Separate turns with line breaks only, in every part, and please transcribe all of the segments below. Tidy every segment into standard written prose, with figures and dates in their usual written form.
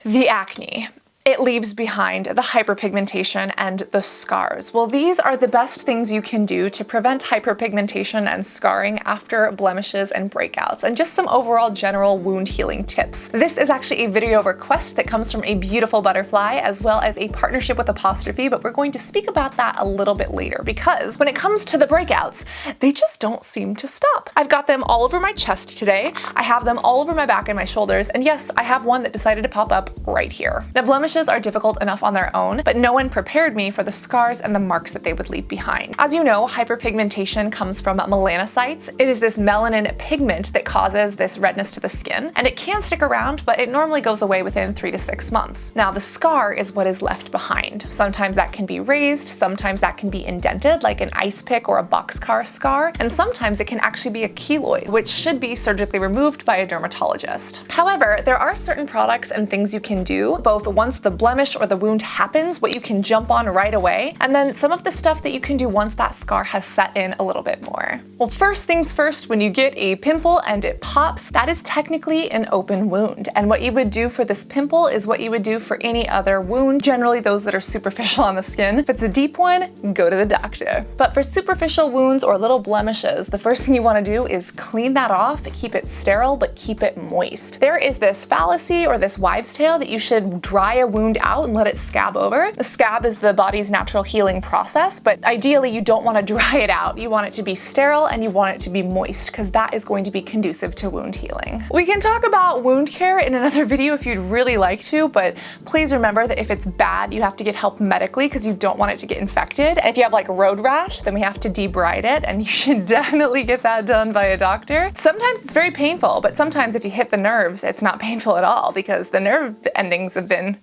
The acne. It leaves behind the hyperpigmentation and the scars. Well, these are the best things you can do to prevent hyperpigmentation and scarring after blemishes and breakouts, and just some overall general wound healing tips. This is actually a video request that comes from a beautiful butterfly, as well as a partnership with Apostrophe, but we're going to speak about that a little bit later, because when it comes to the breakouts, they just don't seem to stop. I've got them all over my chest today. I have them all over my back and my shoulders, and yes, I have one that decided to pop up right here. Now, blemishes are difficult enough on their own, but no one prepared me for the scars and the marks that they would leave behind. As you know, hyperpigmentation comes from melanocytes. It is this melanin pigment that causes this redness to the skin, and it can stick around, but it normally goes away within 3 to 6 months. Now, the scar is what is left behind. Sometimes that can be raised, sometimes that can be indented, like an ice pick or a boxcar scar, and sometimes it can actually be a keloid, which should be surgically removed by a dermatologist. However, there are certain products and things you can do, both once the blemish or the wound happens, what you can jump on right away, and then some of the stuff that you can do once that scar has set in a little bit more. Well, first things first, when you get a pimple and it pops, that is technically an open wound. And what you would do for this pimple is what you would do for any other wound, generally those that are superficial on the skin. If it's a deep one, go to the doctor. But for superficial wounds or little blemishes, the first thing you want to do is clean that off, keep it sterile, but keep it moist. There is this fallacy or this wives' tale that you should dry a wound out and let it scab over. The scab is the body's natural healing process, but ideally you don't want to dry it out. You want it to be sterile and you want it to be moist, because that is going to be conducive to wound healing. We can talk about wound care in another video if you'd really like to, but please remember that if it's bad, you have to get help medically because you don't want it to get infected. And if you have like road rash, then we have to debride it, and you should definitely get that done by a doctor. Sometimes it's very painful, but sometimes if you hit the nerves, it's not painful at all because the nerve endings have been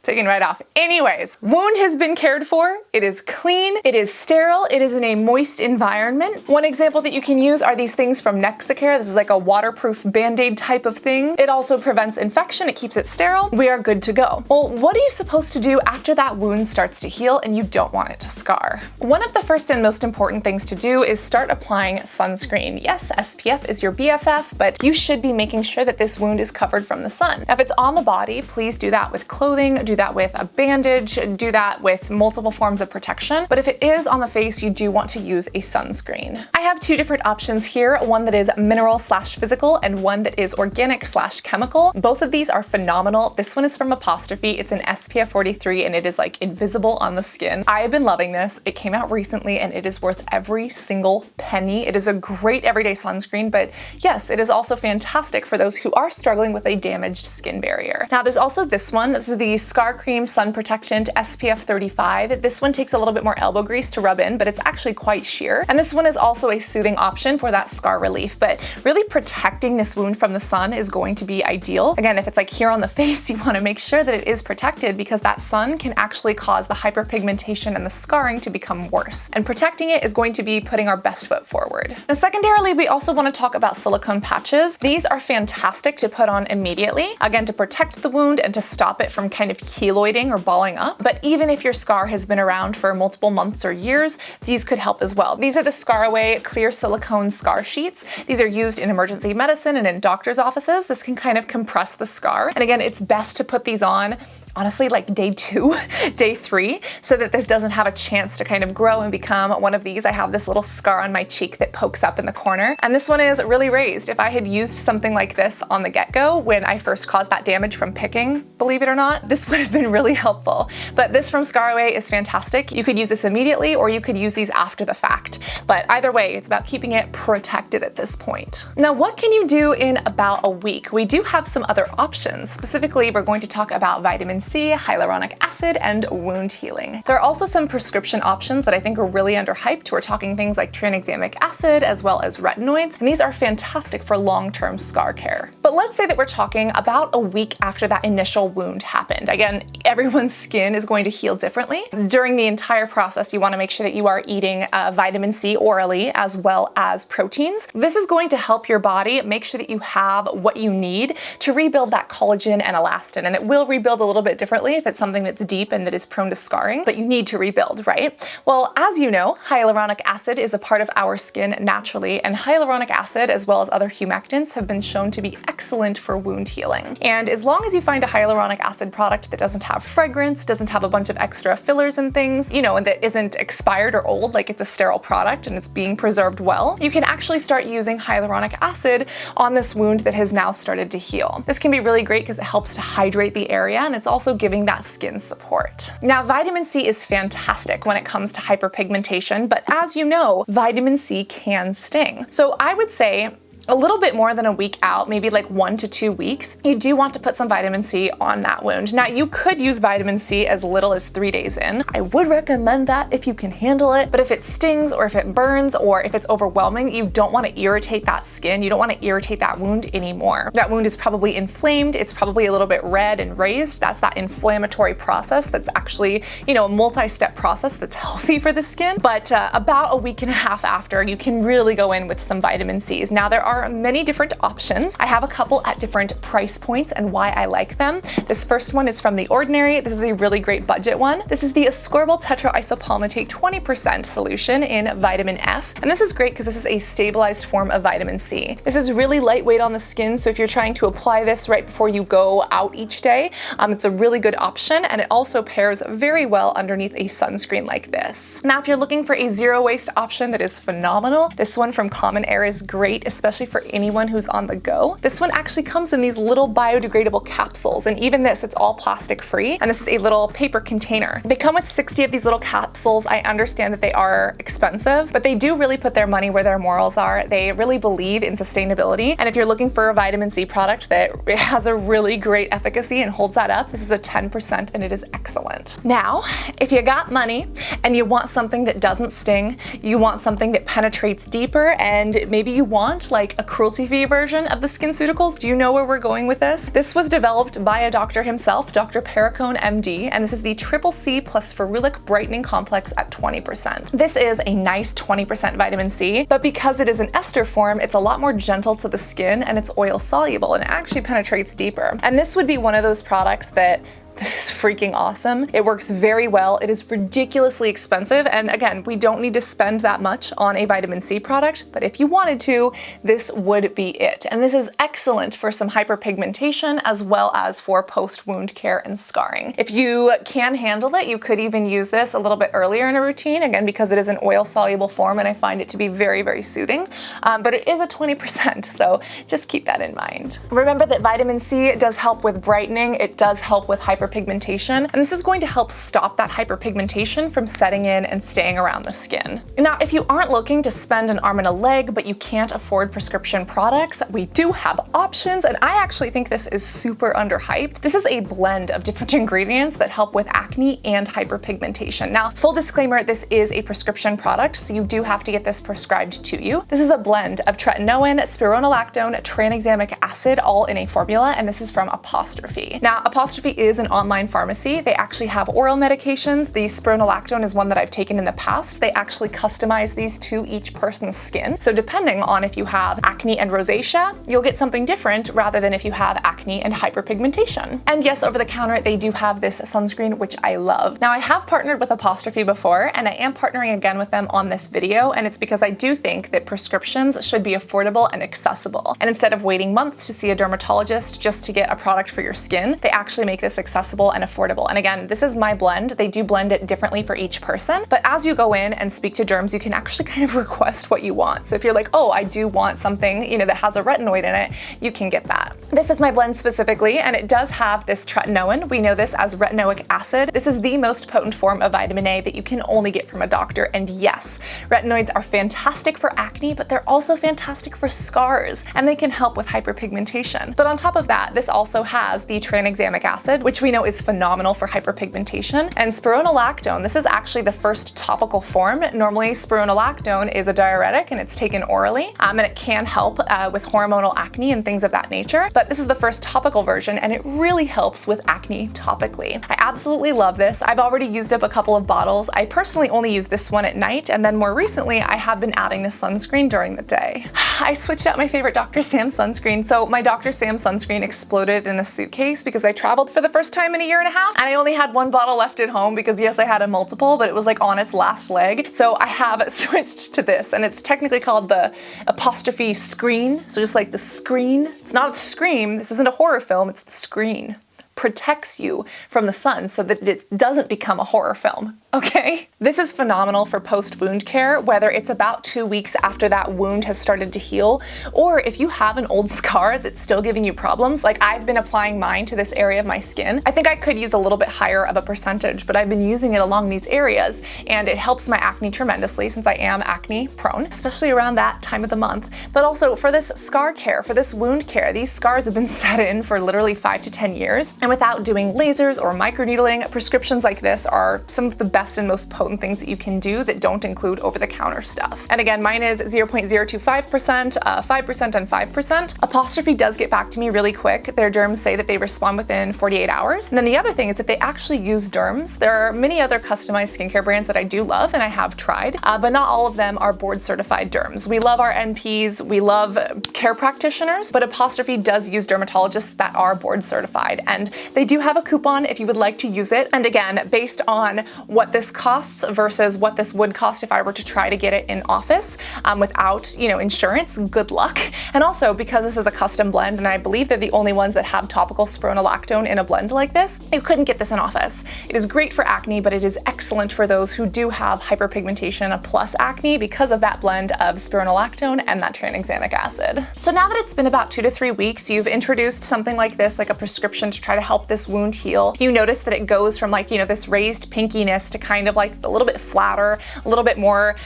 taken right off. Anyways, wound has been cared for. It is clean, it is sterile, it is in a moist environment. One example that you can use are these things from Nexcare. This is like a waterproof band-aid type of thing. It also prevents infection, it keeps it sterile. We are good to go. Well, what are you supposed to do after that wound starts to heal and you don't want it to scar? One of the first and most important things to do is start applying sunscreen. Yes, SPF is your BFF, but you should be making sure that this wound is covered from the sun. Now, if it's on the body, please do that with clothing, do that with a bandage, do that with multiple forms of protection. But if it is on the face, you do want to use a sunscreen. I have two different options here, one that is mineral/physical and one that is organic/chemical. Both of these are phenomenal. This one is from Apostrophe. It's an SPF 43 and it is like invisible on the skin. I have been loving this. It came out recently and it is worth every single penny. It is a great everyday sunscreen, but yes, it is also fantastic for those who are struggling with a damaged skin barrier. Now there's also this one. This is the Scar Cream Sun Protectant SPF 35. This one takes a little bit more elbow grease to rub in, but it's actually quite sheer. And this one is also a soothing option for that scar relief, but really protecting this wound from the sun is going to be ideal. Again, if it's like here on the face, you want to make sure that it is protected because that sun can actually cause the hyperpigmentation and the scarring to become worse. And protecting it is going to be putting our best foot forward. Now, secondarily, we also want to talk about silicone patches. These are fantastic to put on immediately, again, to protect the wound and to stop it from kind of keloiding or balling up. But even if your scar has been around for multiple months or years, these could help as well. These are the ScarAway clear silicone scar sheets. These are used in emergency medicine and in doctor's offices. This can kind of compress the scar. And again, it's best to put these on honestly like day 2, day 3, so that this doesn't have a chance to kind of grow and become one of these. I have this little scar on my cheek that pokes up in the corner, and this one is really raised. If I had used something like this on the get-go when I first caused that damage from picking, believe it or not, this would have been really helpful. But this from ScarAway is fantastic. You could use this immediately or you could use these after the fact. But either way, it's about keeping it protected at this point. Now, what can you do in about a week? We do have some other options. Specifically, we're going to talk about vitamin C, hyaluronic acid, and wound healing. There are also some prescription options that I think are really underhyped. We're talking things like tranexamic acid as well as retinoids, and these are fantastic for long-term scar care. But let's say that we're talking about a week after that initial wound happened. Again, everyone's skin is going to heal differently. During the entire process, you want to make sure that you are eating vitamin C orally as well as proteins. This is going to help your body make sure that you have what you need to rebuild that collagen and elastin, and it will rebuild a little bit bit differently if it's something that's deep and that is prone to scarring, but you need to rebuild, right? Well, as you know, hyaluronic acid is a part of our skin naturally, and hyaluronic acid, as well as other humectants, have been shown to be excellent for wound healing. And as long as you find a hyaluronic acid product that doesn't have fragrance, doesn't have a bunch of extra fillers and things, you know, and that isn't expired or old, like it's a sterile product and it's being preserved well, you can actually start using hyaluronic acid on this wound that has now started to heal. This can be really great because it helps to hydrate the area, and it's also giving that skin support. Now, vitamin C is fantastic when it comes to hyperpigmentation, but as you know, vitamin C can sting. So I would say a little bit more than a week out, maybe like 1 to 2 weeks, you do want to put some vitamin C on that wound. Now, you could use vitamin C as little as 3 days in. I would recommend that if you can handle it, but if it stings or if it burns or if it's overwhelming, you don't want to irritate that skin. You don't want to irritate that wound anymore. That wound is probably inflamed. It's probably a little bit red and raised. That's that inflammatory process that's actually, you know, a multi-step process that's healthy for the skin. But about a week and a half after, you can really go in with some vitamin C's. Now, there are many different options. I have a couple at different price points and why I like them. This first one is from The Ordinary. This is a really great budget one. This is the Ascorbyl Tetraisopalmitate 20% solution in vitamin F. And this is great because this is a stabilized form of vitamin C. This is really lightweight on the skin, so if you're trying to apply this right before you go out each day, it's a really good option, and it also pairs very well underneath a sunscreen like this. Now, if you're looking for a zero waste option that is phenomenal, this one from Common Air is great, especially for anyone who's on the go. This one actually comes in these little biodegradable capsules, and even this, it's all plastic free, and this is a little paper container. They come with 60 of these little capsules. I understand that they are expensive, but they do really put their money where their morals are. They really believe in sustainability, and if you're looking for a vitamin C product that has a really great efficacy and holds that up, this is a 10% and it is excellent. Now, if you got money and you want something that doesn't sting, you want something that penetrates deeper, and maybe you want like a cruelty-free version of the SkinCeuticals. Do you know where we're going with this? This was developed by a doctor himself, Dr. Perricone, MD, and this is the Triple C plus Ferulic Brightening Complex at 20%. This is a nice 20% vitamin C, but because it is an ester form, it's a lot more gentle to the skin and it's oil soluble and it actually penetrates deeper. And this would be one of those products that this is freaking awesome. It works very well. It is ridiculously expensive. And again, we don't need to spend that much on a vitamin C product, but if you wanted to, this would be it. And this is excellent for some hyperpigmentation as well as for post-wound care and scarring. If you can handle it, you could even use this a little bit earlier in a routine, again, because it is an oil-soluble form and I find it to be very, very soothing. But it is a 20%, so just keep that in mind. Remember that vitamin C does help with brightening. It does help with hyperpigmentation, and this is going to help stop that hyperpigmentation from setting in and staying around the skin. Now, if you aren't looking to spend an arm and a leg, but you can't afford prescription products, we do have options, and I actually think this is super underhyped. This is a blend of different ingredients that help with acne and hyperpigmentation. Now, full disclaimer, this is a prescription product, so you do have to get this prescribed to you. This is a blend of tretinoin, spironolactone, tranexamic acid, all in a formula, and this is from Apostrophe. Now, Apostrophe is an online pharmacy. They actually have oral medications. The spironolactone is one that I've taken in the past. They actually customize these to each person's skin. So depending on if you have acne and rosacea, you'll get something different rather than if you have acne and hyperpigmentation. And yes, over the counter, they do have this sunscreen, which I love. Now, I have partnered with Apostrophe before, and I am partnering again with them on this video, and it's because I do think that prescriptions should be affordable and accessible. And instead of waiting months to see a dermatologist just to get a product for your skin, they actually make this accessible and affordable. And again, this is my blend. They do blend it differently for each person, but as you go in and speak to derms, you can actually kind of request what you want. So if you're like, oh, I do want something, you know, that has a retinoid in it, you can get that. This is my blend specifically, and it does have this tretinoin. We know this as retinoic acid. This is the most potent form of vitamin A that you can only get from a doctor. And yes, retinoids are fantastic for acne, but they're also fantastic for scars, and they can help with hyperpigmentation. But on top of that, this also has the tranexamic acid, which we know is phenomenal for hyperpigmentation, and spironolactone. This is actually the first topical form. Normally, spironolactone is a diuretic and it's taken orally, and it can help with hormonal acne and things of that nature, but this is the first topical version, and it really helps with acne topically. I absolutely love this. I've already used up a couple of bottles. I personally only use this one at night, and then more recently, I have been adding this sunscreen during the day. I switched out my favorite Dr. Sam sunscreen. So my Dr. Sam sunscreen exploded in a suitcase because I traveled for the first time time in a year and a half. And I only had one bottle left at home because yes, I had a multiple, but it was like on its last leg. So I have switched to this, and it's technically called the Apostrophe Screen. So just like the screen, it's not a scream. This isn't a horror film, it's the screen. Protects you from the sun so that it doesn't become a horror film. Okay? This is phenomenal for post-wound care, whether it's about 2 weeks after that wound has started to heal, or if you have an old scar that's still giving you problems. Like I've been applying mine to this area of my skin. I think I could use a little bit higher of a percentage, but I've been using it along these areas, and it helps my acne tremendously since I am acne prone, especially around that time of the month. But also for this scar care, for this wound care, these scars have been set in for literally 5 to 10 years. And without doing lasers or microneedling, prescriptions like this are some of the best and most potent things that you can do that don't include over-the-counter stuff. And again, mine is 0.025%, 5%, and 5%. Apostrophe does get back to me really quick. Their derms say that they respond within 48 hours. And then the other thing is that they actually use derms. There are many other customized skincare brands that I do love and I have tried, but not all of them are board certified derms. We love our NPs, we love care practitioners, but Apostrophe does use dermatologists that are board certified, and they do have a coupon if you would like to use it. And again, based on what this costs versus what this would cost if I were to try to get it in office without, insurance, good luck. And also because this is a custom blend, and I believe they're the only ones that have topical spironolactone in a blend like this, you couldn't get this in office. It is great for acne, but it is excellent for those who do have hyperpigmentation plus acne because of that blend of spironolactone and that tranexamic acid. So now that it's been about 2 to 3 weeks, you've introduced something like this, like a prescription to try to help this wound heal. You notice that it goes from this raised pinkiness to kind of like a little bit flatter, a little bit more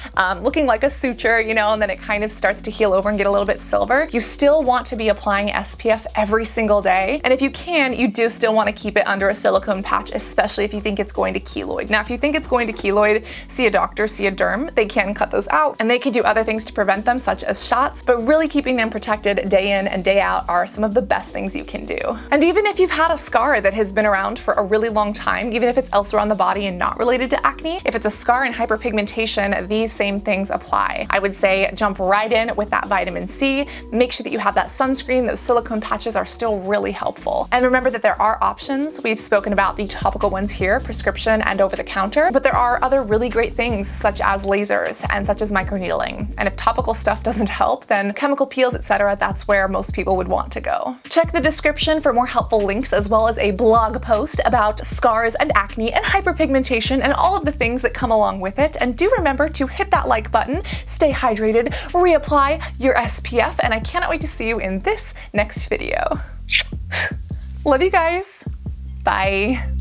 looking like a suture, and then it kind of starts to heal over and get a little bit silver. You still want to be applying SPF every single day. And if you can, you do still want to keep it under a silicone patch, especially if you think it's going to keloid. Now, if you think it's going to keloid, see a doctor, see a derm. They can cut those out, and they can do other things to prevent them, such as shots, but really keeping them protected day in and day out are some of the best things you can do. And even if you've had a scar that has been around for a really long time, even if it's elsewhere on the body and not related to acne, if it's a scar and hyperpigmentation, these same things apply. I would say jump right in with that vitamin C, make sure that you have that sunscreen. Those silicone patches are still really helpful. And remember that there are options. We've spoken about the topical ones here, prescription and over the counter, but there are other really great things such as lasers and such as microneedling. And if topical stuff doesn't help, then chemical peels, etc., that's where most people would want to go. Check the description for more helpful links, as well as a blog post about scars and acne and hyperpigmentation and all of the things that come along with it. And do remember to hit that like button, stay hydrated, reapply your SPF, and I cannot wait to see you in this next video. Love you guys. Bye.